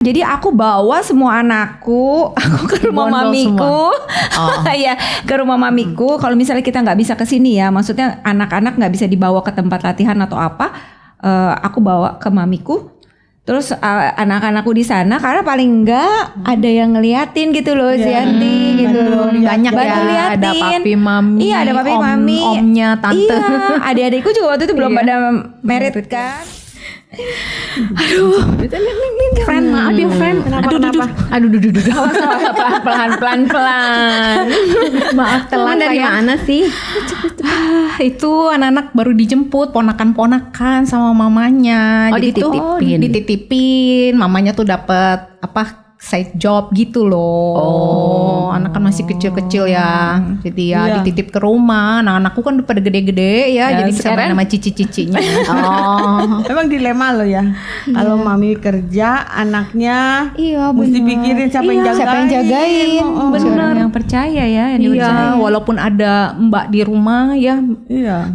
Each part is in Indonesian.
Jadi aku bawa semua anakku, aku ke rumah mamiku, ya ke rumah mamiku. Kalau misalnya kita nggak bisa ke sini ya, maksudnya anak-anak nggak bisa dibawa ke tempat latihan atau apa, aku bawa ke mamiku. Terus anak-anakku di sana karena paling enggak ada yang ngeliatin gitu loh, Zianti gitu loh. Banyak bantu ya, liatin. ada papi mami, iya ada papi mami, omnya tante. Iya, adik-adikku juga waktu itu belum pada married kan. Aduh, Friend, maaf ya friend. Kenapa? Aduh, pelan. Maaf telat. Dari mana sih? Itu anak-anak baru dijemput, ponakan-ponakan sama mamanya. Oh, Jadi dititipin. Mamanya tuh dapat side job gitu loh. Anak kan masih kecil-kecil ya. Jadi ya dititip ke rumah. Nah, anakku kan udah pada gede-gede ya. Jadi bisa main sama cici-cicinya. Emang dilema lo ya. Kalau mami kerja, anaknya mesti pikirin siapa yang jagain. Benar. Yang percaya ya, yang dipercaya. Walaupun ada mbak di rumah ya,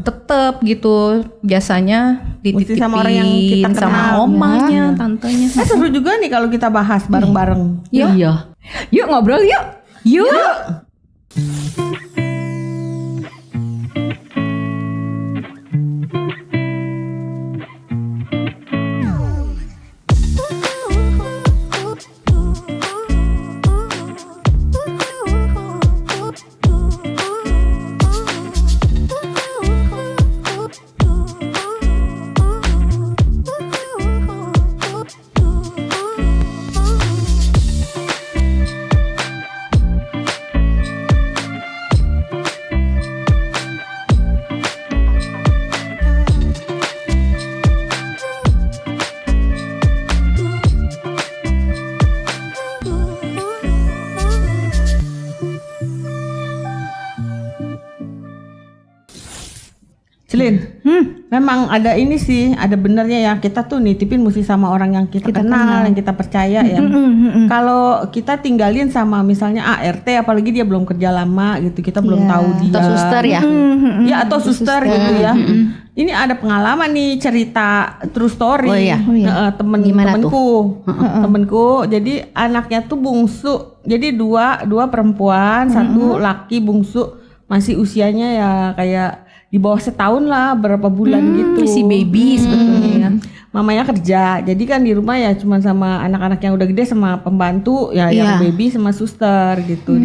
tetep gitu. Biasanya dititipin sama orang yang kita kenal, sama omanya, tantenya. Seru juga nih kalau kita bahas bareng-bareng. Iya. Yuk ngobrol yuk. Celin, memang ada ini sih, ada benernya ya, kita tuh nitipin mesti sama orang yang kita kenal, yang kita percaya ya. Kalau kita tinggalin sama misalnya ART, apalagi dia belum kerja lama gitu, kita belum tahu dia. Atau suster ya? Ya atau suster gitu ya. Ini ada pengalaman nih, cerita true story. Temenku, jadi anaknya tuh bungsu, jadi dua perempuan, satu laki bungsu, masih usianya ya kayak di bawah setahun lah, berapa bulan gitu. Si baby sebetulnya ya. Mamanya kerja, jadi kan di rumah ya cuma sama anak-anak yang udah gede sama pembantu ya, yang baby sama suster gitu.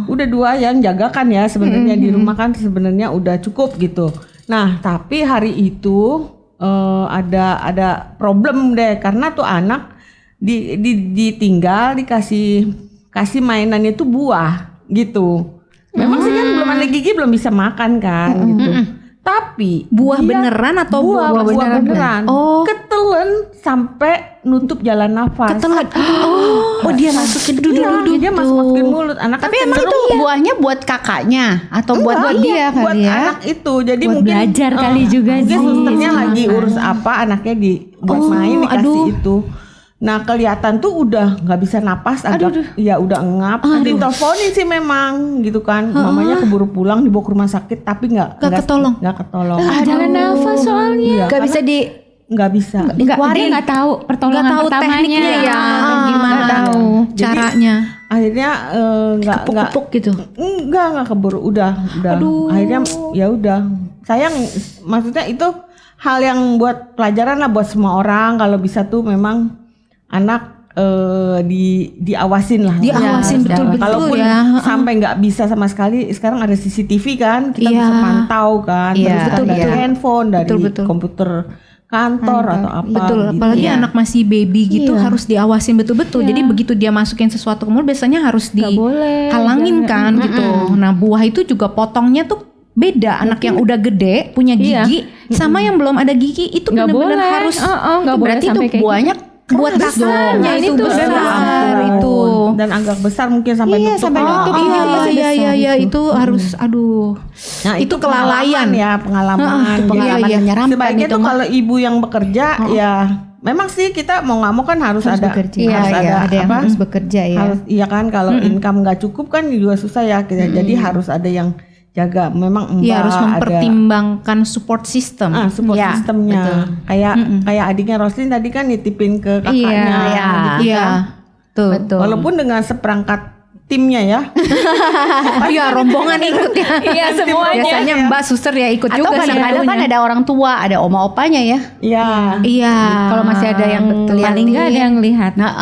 Udah dua yang jaga kan ya sebenarnya di rumah kan sebenarnya udah cukup gitu. Nah tapi hari itu ada problem deh, karena tuh anak ditinggal dikasih mainannya tuh buah gitu. Memang sih kan belum ada gigi, belum bisa makan kan gitu. Tapi buah beneran atau buah beneran. Ketelen sampai nutup jalan nafas. Ketelan. Dia masukin dulu. Dia masukin mulut. Anak tapi emang itu buahnya buat kakaknya atau buat dia buat kali ya? Anak itu. Jadi buat mungkin belajar kali juga sih. Mungkin susternya lagi urus apa, anaknya buat main dikasih itu. Nah kelihatan tuh udah nggak bisa napas, ya udah engap. Diteleponin sih memang gitu kan. Mamanya keburu pulang dibawa ke rumah sakit, tapi nggak ketolong. Jalan nafas soalnya. Nggak bisa nggak bisa. Dia nggak tahu pertolongan pertamanya tekniknya ya. Gimana tahu caranya? Akhirnya nggak gitu. Nggak keburu udah. Akhirnya ya udah. Sayang, maksudnya itu hal yang buat pelajaran lah buat semua orang. Kalau bisa tuh memang anak diawasin lah. Diawasin betul-betul. Kalaupun sampai nggak bisa sama sekali, sekarang ada CCTV kan, kita bisa pantau kan. Terus dari handphone, dari komputer kantor atau apa. Betul, gitu. apalagi anak masih baby gitu harus diawasin betul-betul. Jadi begitu dia masukin sesuatu ke mulut biasanya harus dihalangin kan gitu. Nah buah itu juga potongnya tuh beda. Anak yang udah gede punya gigi sama yang belum ada gigi itu benar-benar harus. Berarti itu buahnya buat besarnya itu besar itu dan agak besar mungkin sampai nutup. Iya itu harus Nah, itu kelalaian ya, pengalaman menyeramkan. Sebaiknya tuh kalau ibu yang bekerja ya memang sih kita mau nggak mau kan harus ada bekerja. Ada yang harus bekerja ya. Iya kan, kalau income nggak cukup kan juga susah ya. Jadi harus ada yang jaga. Memang Mbak Iya, harus ada mempertimbangkan support system. support Ya, sistemnya. Kayak adiknya Roslin tadi kan nitipin ke kakaknya. gitu Iya. kan. Tuh. Betul. Walaupun dengan seperangkat timnya ya. Iya, rombongan ikut ya. Iya, semuanya. Biasanya Mbak suster ya ikut Atau juga kadang-kadang kan satunya. ada orang tua, ada oma opanya ya. Iya. Iya. Kalau masih ada yang Paling nggak ada yang lihat. Nah,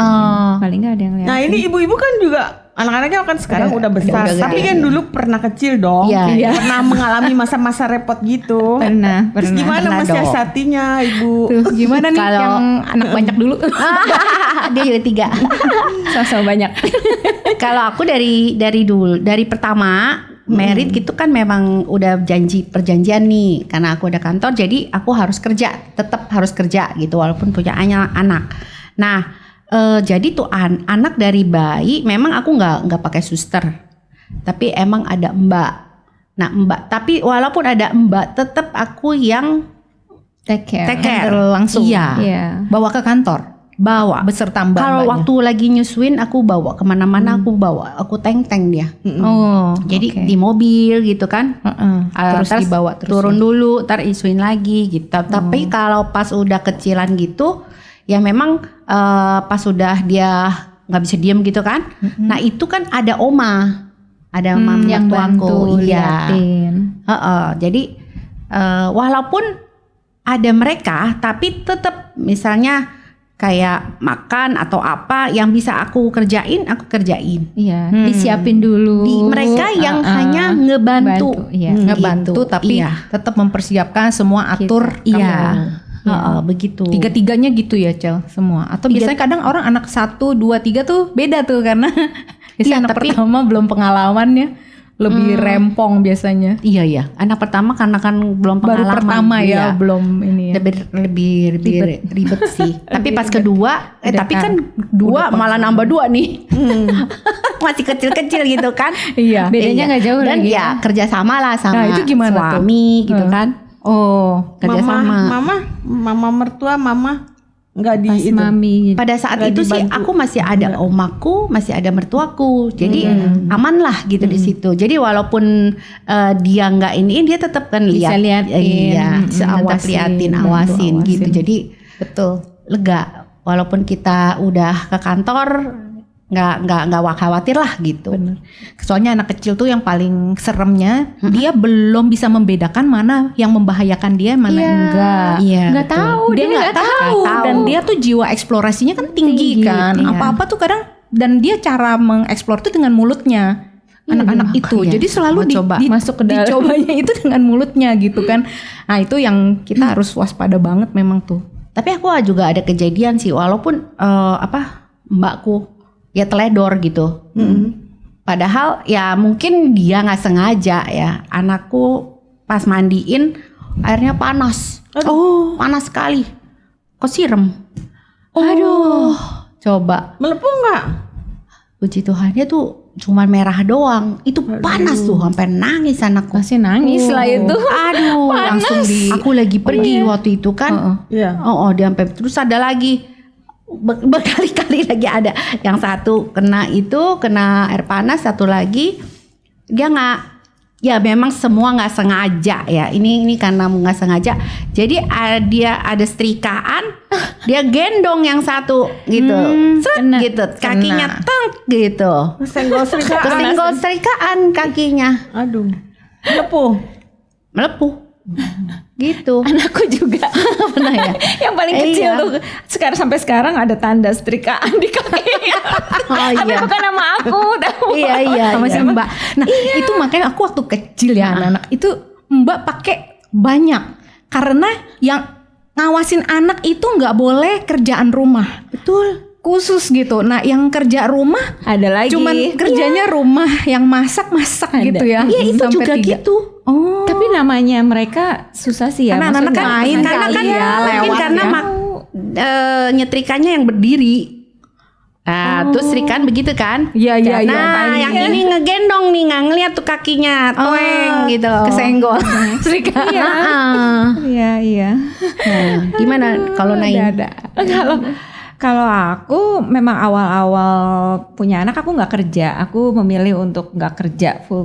Paling nggak ada yang lihat. Nah ini ibu-ibu kan juga anak-anaknya kan sekarang udah besar, udah tapi gede. kan dulu pernah kecil dong, Iya. pernah mengalami masa-masa repot gitu. Pernah. Terus gimana Pernah mensiasatinya ibu? Tuh, gimana nih Kalau- yang anak banyak dulu? dia jadi 3. Sosok banyak. Kalau aku dari pertama merit gitu kan memang udah perjanjian nih, karena aku ada kantor jadi aku harus kerja, tetap harus kerja gitu walaupun punya anak. Nah, jadi tuh anak dari bayi memang aku nggak pakai suster, tapi emang ada mbak. Nah tapi walaupun ada mbak tetap aku yang Take care. Handle langsung. Iya. Iya. Bawa ke kantor. Bawa Beserta mbak. Kalau waktu lagi nyusuin aku bawa kemana-mana, aku teng-teng dia. Oh, Jadi di mobil gitu kan. terus dibawa terus. turun dulu, ntar isuin lagi gitu. Tapi kalau pas udah kecilan gitu, ya memang pas udah dia nggak bisa diem gitu kan. Nah itu kan ada oma, ada mama Yang bantu iya. liatin. Jadi walaupun ada mereka, tapi tetap misalnya kayak makan atau apa yang bisa aku kerjain. Iya, disiapin dulu. Mereka yang hanya ngebantu. Bantu, iya. Ngebantu Gitu, tapi iya. tetap mempersiapkan semua atur Iya. kamu. Begitu. Tiga-tiganya gitu ya Cel semua. Atau biasanya kadang orang anak 1, 2, 3 tuh beda tuh karena biasanya anak pertama belum pengalamannya. Lebih rempong biasanya. Iya. Anak pertama karena kan belum Baru pengalaman. pertama iya. ya, belum ini ya. Lebih ribet sih. Tapi pas kedua, Udah tapi kan 2 malah nambah 2 nih. Masih kecil-kecil gitu kan. Iya. Bedanya nggak jauh Dan lagi. ya kerjasama lah sama Nah, itu gimana tuh? suami gitu kan. Oh, Kerjasama. Mama mertua mama nggak di Pas itu. mami. Pada saat Nggak itu sih dibantu. aku masih ada omaku, masih ada mertuaku, jadi aman lah gitu di situ. Jadi walaupun dia nggak ini, dia tetap kan Bisa lihat, liatin, iya, tetap awasin, liatin, bantu awasin gitu. awasin. Jadi betul. lega. Walaupun kita udah ke kantor, nggak khawatir lah gitu. Bener. Soalnya anak kecil tuh yang paling seremnya dia belum bisa membedakan mana yang membahayakan dia, mana enggak. Iya. Nggak betul. tahu. Dia nggak tahu. Dan dia tuh jiwa eksplorasinya kan tinggi kan. iya. Apa-apa tuh kadang dan dia cara mengeksplor tuh dengan mulutnya. Anak-anak itu. Iya. Jadi selalu Mau coba. Masuk ke dalam. dicobanya itu dengan mulutnya gitu kan. Nah, itu yang kita harus waspada banget memang tuh. Tapi aku juga ada kejadian sih, walaupun mbakku ya teledor gitu. Padahal ya mungkin dia nggak sengaja ya. Anakku pas mandiin airnya panas. Panas sekali. Kok sirem? Aduh. Coba. Melepuh nggak? Puji Tuhan dia tuh cuma merah doang. Itu panas tuh sampai nangis anakku. Pasti nangis lah itu. Aduh, langsung aku lagi pergi waktu itu kan. Iya. Dia sampai terus ada lagi berkali-kali lagi ada. Yang satu kena air panas, satu lagi dia nggak, ya memang semua nggak sengaja ya. Ini karena nggak sengaja. Jadi dia ada setrikaan, dia gendong yang satu gitu, kena. gitu, kakinya teng gitu. Senggol serikaan. Kesenggol serikaan kakinya, Aduh. Melepuh. melepuh. Gitu. Anakku juga Pernah ya? yang paling kecil Iya. tuh sampai sekarang ada tanda setrikaan di kakinya. Tapi iya. bukan sama aku, tahu. Iya. Sama si Mbak. Nah, itu makanya aku waktu kecil ya anak-anak itu Mbak pakai banyak karena yang ngawasin anak itu nggak boleh kerjaan rumah. Betul. Khusus gitu. Nah, yang kerja rumah Ada lagi. cuman kerjanya rumah yang masak gitu ya. Iya, itu Sampai juga 3. gitu. Oh. Tapi namanya mereka susah sih ya. Karena anak-anak maksudnya kan main Karena kali kan ya, mungkin lewat karena ya. nyetrikanya yang berdiri. Nah, terus serikan begitu kan? Iya, iya, iya. Nah, yang ini ngegendong nih, nggak ngeliat tuh kakinya, toeng gitu. Kesenggol. Serika. Heeh. Iya. Nah, gimana kalau Naim? Kalau Kalau aku memang awal-awal punya anak aku nggak kerja, aku memilih untuk nggak kerja full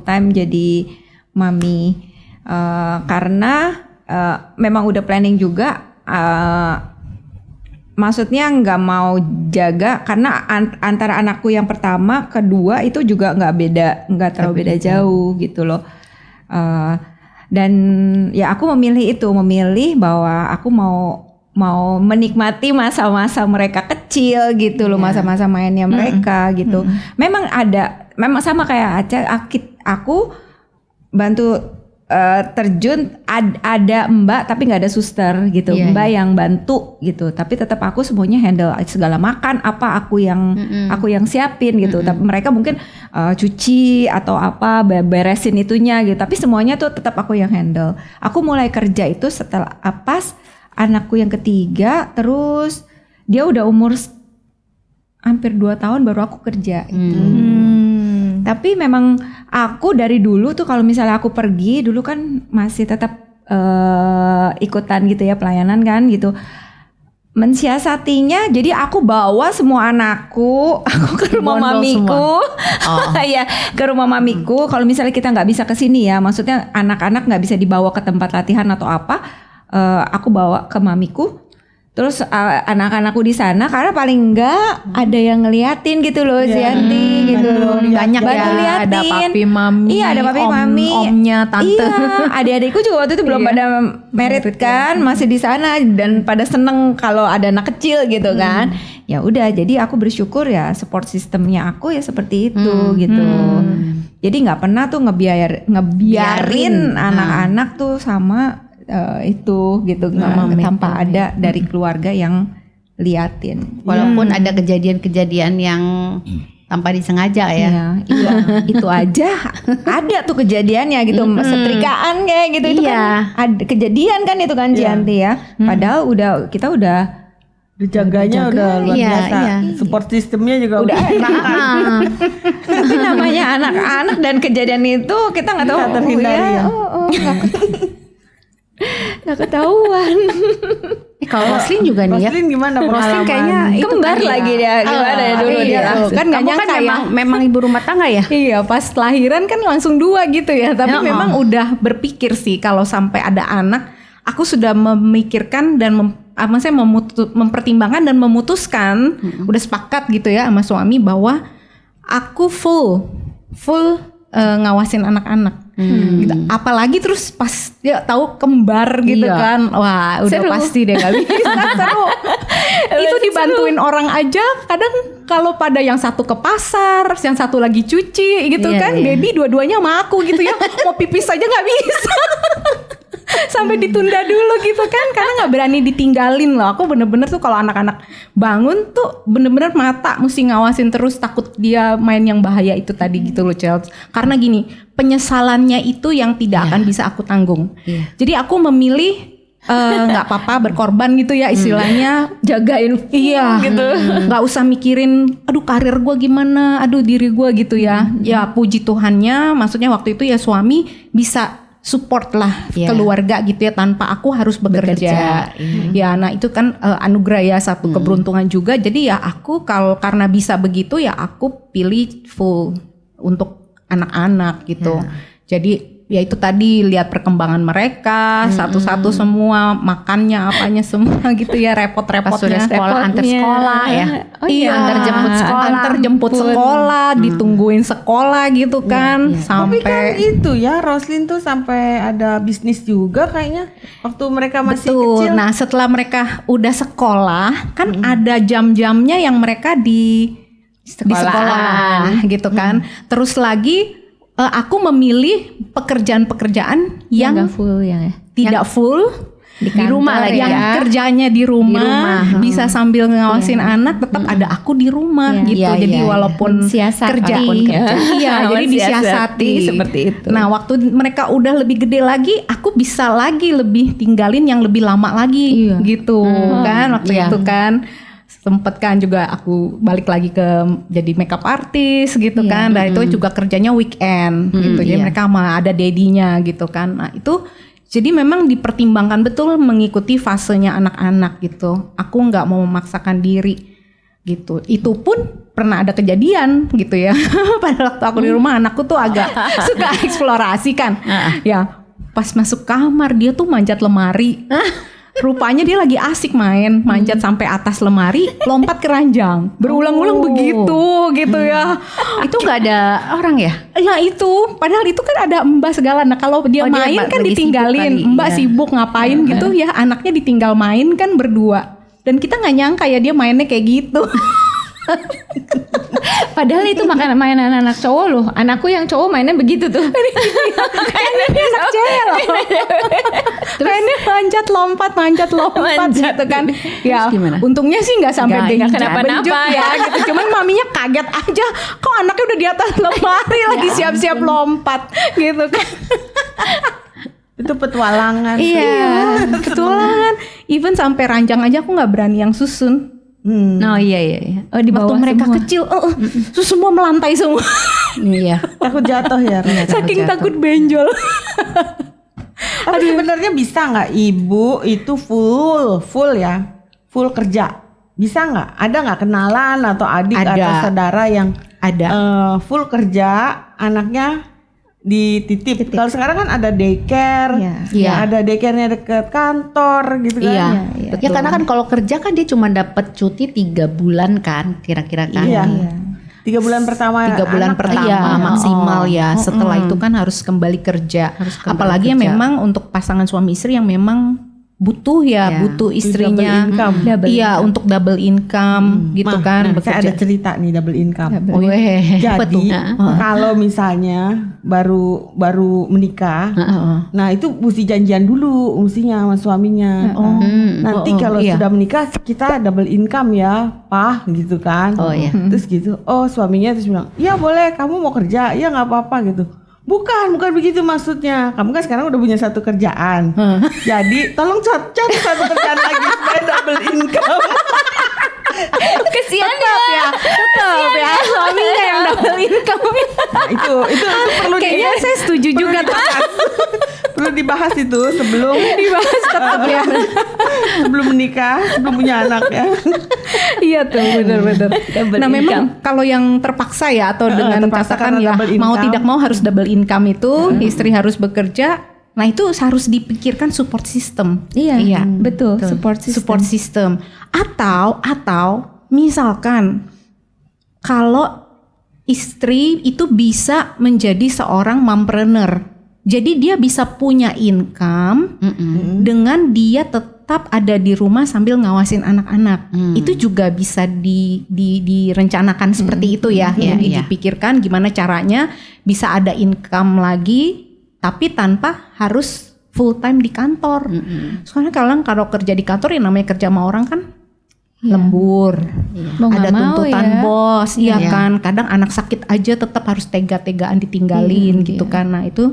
time jadi mami karena memang udah planning juga, maksudnya nggak mau jaga karena antara anakku yang pertama, kedua itu juga nggak terlalu beda jauh gitu loh. Dan ya aku memilih bahwa aku mau menikmati masa-masa mereka kecil gitu loh, masa-masa mainnya mereka gitu. Memang sama kayak Aca, aku bantu terjun, ada mbak tapi nggak ada suster gitu, mbak yang bantu gitu. Tapi tetap aku semuanya handle segala makan apa aku yang siapin gitu. Tapi mereka mungkin cuci atau apa beresin itunya gitu. Tapi semuanya tuh tetap aku yang handle. Aku mulai kerja itu setelah pas anakku yang ketiga, terus dia udah umur hampir 2 tahun baru aku kerja gitu. Tapi memang aku dari dulu tuh kalau misalnya aku pergi, dulu kan masih tetap ikutan gitu ya pelayanan kan gitu. Mensiasatinya jadi aku bawa semua anakku ke rumah mamiku. Ya, ke rumah mamiku. Kalau misalnya kita nggak bisa ke sini ya, maksudnya anak-anak nggak bisa dibawa ke tempat latihan atau apa, aku bawa ke mamiku, terus anak-anakku di sana karena paling enggak ada yang ngeliatin gitu loh, Zianti gitu loh. Banyak ya, ada papi mami, ada papi mami, omnya, tante. Iya, adik-adikku juga waktu itu belum pada married kan, masih di sana dan pada seneng kalau ada anak kecil gitu kan. Ya udah, jadi aku bersyukur ya support sistemnya aku ya seperti itu gitu. Jadi nggak pernah tuh ngebiarin anak-anak tuh sama itu gitu, tanpa ada dari keluarga yang liatin. Walaupun ada kejadian-kejadian yang tanpa disengaja ya. Iya, itu aja ada tuh kejadiannya gitu, setrikaan kayak gitu itu kan ada kejadian kan itu kan Cianti ya. Padahal kita udah dijaganya udah luar biasa. Support sistemnya juga udah tapi namanya anak-anak dan kejadian itu kita nggak tahu terhindari ya. Nggak ketahuan. Kalau Roslin juga nih ya. Roslin gimana pengalaman? Roslin kayaknya itu kembar lagi dia gimana ya dulu dia. Kan nggak Kamu nyangka kan ya. memang ibu rumah tangga ya. Iya, pas lahiran kan langsung 2 gitu ya. Tapi memang udah berpikir sih kalau sampai ada anak, aku sudah memikirkan dan maksudnya mempertimbangkan dan memutuskan, udah sepakat gitu ya sama suami bahwa aku full ngawasin anak-anak. Gitu. Apalagi terus pas dia tahu kembar gitu kan, wah udah seru. Pasti deh nggak bisa. Seru. Itu dibantuin orang aja. Kadang kalau pada yang satu ke pasar, yang satu lagi cuci gitu kan, baby dua-duanya sama aku gitu ya. Mau pipis aja nggak bisa. Sampai ditunda dulu gitu kan, karena nggak berani ditinggalin loh. Aku bener-bener tuh kalau anak-anak bangun tuh bener-bener mata mesti ngawasin terus, takut dia main yang bahaya itu tadi gitu loh, Chelsea. Karena gini, penyesalannya itu yang tidak akan bisa aku tanggung. Jadi aku memilih nggak apa-apa berkorban gitu ya istilahnya, jagain gitu, nggak usah mikirin aduh karir gue gimana, aduh diri gue gitu ya. Ya puji Tuhannya, maksudnya waktu itu ya suami bisa support lah keluarga gitu ya tanpa aku harus bekerja. Ya nah itu kan anugerah ya, satu keberuntungan juga. Jadi ya aku karena bisa begitu ya aku pilih full untuk anak-anak gitu. Jadi ya itu tadi lihat perkembangan mereka satu-satu semua, makannya apanya semua gitu ya, repot-repotnya. Sudah sekolah, antar sekolah ya. Antar jemput sekolah, ditungguin sekolah gitu kan. Sampai tapi kan itu ya, Roslin tuh sampai ada bisnis juga kayaknya waktu mereka masih kecil. Nah setelah mereka udah sekolah kan ada jam-jamnya yang mereka di sekolah gitu kan. Terus lagi aku memilih pekerjaan-pekerjaan yang nggak full ya, tidak full di rumah lagi yang ya. Kerjanya di rumah, bisa sambil ngawasin anak, tetap ada aku di rumah gitu. Jadi walaupun kerja, jadi disiasati seperti itu. Nah waktu mereka udah lebih gede lagi, aku bisa lagi lebih tinggalin yang lebih lama lagi gitu kan waktu itu kan. Sempet kan juga aku balik lagi ke jadi makeup artist gitu kan. Dan itu juga kerjanya weekend gitu. Jadi mereka mah ada dedinya gitu kan. Nah itu Jadi memang dipertimbangkan betul mengikuti fasenya anak-anak gitu. Aku nggak mau memaksakan diri gitu. Itu pun pernah ada kejadian gitu ya. Pada waktu aku di rumah, anakku tuh agak suka eksplorasi kan. Ya pas masuk kamar dia tuh manjat lemari. Rupanya dia lagi asik main, manjat sampai atas lemari, lompat ke ranjang. Berulang-ulang begitu gitu ya. Itu nggak ada orang ya? Ya itu, padahal itu kan ada mbak segala. Nah kalau dia dia main kan lagi ditinggalin, sibuk kali, mbak iya. sibuk ngapain gitu ya, anaknya ditinggal main kan berdua. Dan kita nggak nyangka ya dia mainnya kayak gitu. Padahal itu mainan anak cowok loh. Anakku yang cowok mainnya begitu tuh. Kayaknya dia anak cewek loh. Mainnya manjat lompat gitu kan. Ya gimana? untungnya sih nggak sampai Nggak, dengan kenapa-napa benjut ya gitu. Cuman maminya kaget aja, kok anaknya udah di atas lemari lagi siap-siap lompat gitu kan. Itu petualangan. Iya, petualangan. Even sampai ranjang aja aku nggak berani yang susun. Oh iya. Oh, di Waktu bawah mereka semua. kecil, terus semua melantai semua. Iya. Takut jatuh ya. Saking takut benjol. Tapi sebenarnya bisa nggak ibu itu full ya, full kerja? Bisa nggak? Ada nggak kenalan atau adik Ada. atau saudara yang Ada. full kerja, anaknya dititip. Kalau sekarang kan ada daycare, Iya. ada daycare-nya deket kantor gitu kan. Iya. Iya, Ya karena kan kalau kerja kan dia cuma dapat cuti 3 bulan kan, kira-kira kan. Iya. 3 bulan pertama. 3 bulan anak pertama Iya. maksimal ya. Setelah itu kan harus kembali kerja. Apalagi yang memang untuk pasangan suami istri yang memang butuh Ya, butuh istrinya. double income. Iya, untuk double income gitu Mah, kan nah, saya ada bekerja. cerita nih double income. Oh, Weh. Jadi kalau misalnya baru menikah, nah itu mesti janjian dulu mestinya sama suaminya. Nanti kalau iya. sudah menikah kita double income ya, Pak, gitu kan. Oh, iya. Terus gitu. Oh suaminya terus bilang, iya boleh, kamu mau kerja, iya nggak apa-apa gitu. Bukan begitu maksudnya. Kamu kan sekarang udah punya satu kerjaan. Jadi tolong cari satu kerjaan lagi supaya double income. Kesian Tetap ya suaminya yang double income. Nah, itu perlu Kayaknya saya setuju juga tuh. perlu dibahas itu sebelum Dibahas tetap ya. sebelum menikah, sebelum punya anak ya. Iya tuh benar-benar. Double Nah income. memang kalau yang terpaksa ya atau dengan terpaksa katakan karena ya double mau income. tidak mau harus double income itu istri harus bekerja. Nah itu harus dipikirkan support system. Iya, betul. Support system. Support system. Atau misalkan kalau istri itu bisa menjadi seorang mompreneur. Jadi dia bisa punya income dengan dia tetap ada di rumah sambil ngawasin anak-anak. Itu juga bisa direncanakan seperti itu ya. Jadi dipikirkan gimana caranya bisa ada income lagi tapi tanpa harus full time di kantor. Soalnya kalau kerja di kantor yang namanya kerja sama orang kan lembur, Mau nggak ada mau tuntutan ya. bos, iya kan. Kadang anak sakit aja tetap harus tega-tegaan ditinggalin gitu kan. Nah itu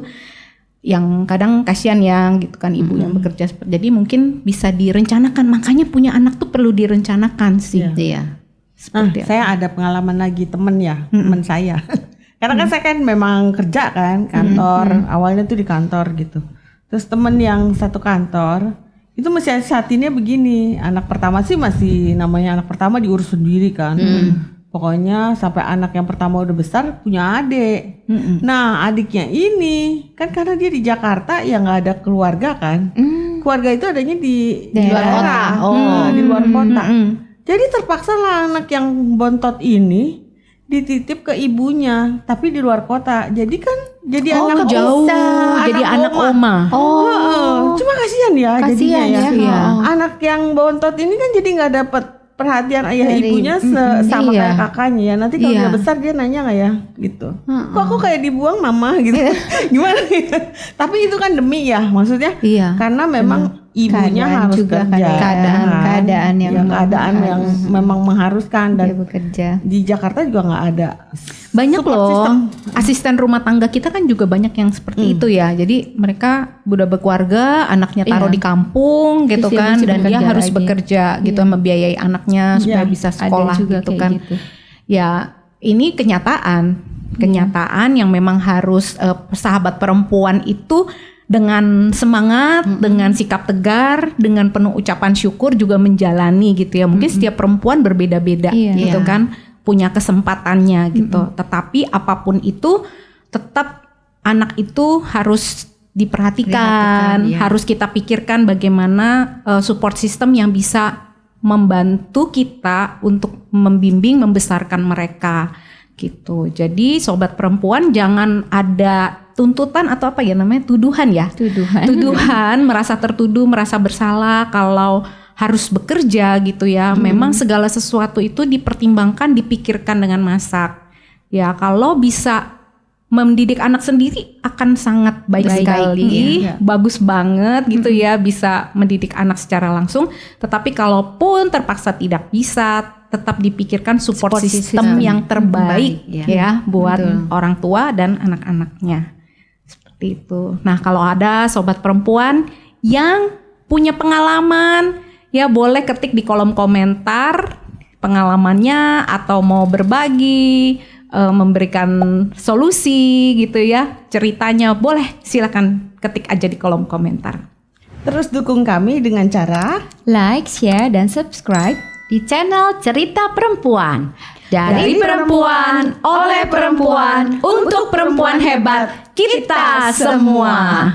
yang kadang kasihan yang gitu kan ibu yang bekerja. Jadi mungkin bisa direncanakan. Makanya punya anak tuh perlu direncanakan sih. Iya. Seperti Saya ada pengalaman lagi temen saya. Karena kan saya kan memang kerja kan kantor, awalnya tuh di kantor gitu. Terus temen yang satu kantor itu masih satinnya begini, anak pertama sih masih namanya anak pertama diurus sendiri kan. Pokoknya sampai anak yang pertama udah besar punya adik. Nah adiknya ini kan karena dia di Jakarta ya nggak ada keluarga kan. Keluarga itu adanya di luar kota, di luar kota. Jadi terpaksa lah anak yang bontot ini dititip ke ibunya tapi di luar kota. Jadi kan jadi anak jauh, jadi anak oma. Cuma kasihan ya jadinya Kasihan ya. ya. Iya. Anak yang bontot ini kan jadi nggak dapet perhatian ayah ibunya sama kayak kakaknya ya. Nanti kalau dia besar dia nanya nggak ya gitu. Kok aku kayak dibuang mama gitu. Gimana gitu. Tapi itu kan demi ya maksudnya. Karena memang ibunya Keadaan harus juga, kerja. keadaan yang ya, keadaan yang memang mengharuskan Dia dan bekerja. di Jakarta juga nggak ada. Banyak support loh system. asisten rumah tangga kita kan juga banyak yang seperti itu ya. Jadi mereka udah berkeluarga, anaknya taruh di kampung gitu Terus dia kan, mesti dan dia bekerja harus lagi. bekerja gitu membiayai anaknya supaya bisa sekolah juga gitu kayak kan. gitu. Ya ini kenyataan yang memang harus sahabat perempuan itu dengan semangat, dengan sikap tegar, dengan penuh ucapan syukur juga menjalani gitu ya. Mungkin setiap perempuan berbeda-beda gitu kan, punya kesempatannya gitu. Tetapi apapun itu tetap anak itu harus diperhatikan, harus kita pikirkan bagaimana support system yang bisa membantu kita untuk membimbing, membesarkan mereka gitu. Jadi sobat perempuan jangan ada tuntutan atau apa ya namanya, tuduhan ya. Tuduhan, merasa tertuduh, merasa bersalah kalau harus bekerja gitu ya. Memang segala sesuatu itu dipertimbangkan, dipikirkan dengan masak. Ya, kalau bisa mendidik anak sendiri akan sangat baik sekali, bagus banget gitu ya, bisa mendidik anak secara langsung. Tetapi kalaupun terpaksa tidak bisa, tetap dipikirkan support system yang terbaik ya buat orang tua dan anak-anaknya. Seperti itu. Nah, kalau ada sobat perempuan yang punya pengalaman, ya boleh ketik di kolom komentar pengalamannya atau mau berbagi, memberikan solusi gitu ya, ceritanya boleh, silakan ketik aja di kolom komentar. Terus dukung kami dengan cara like, share, dan subscribe di channel Cerita Perempuan. Dari perempuan, oleh perempuan, untuk perempuan hebat kita semua.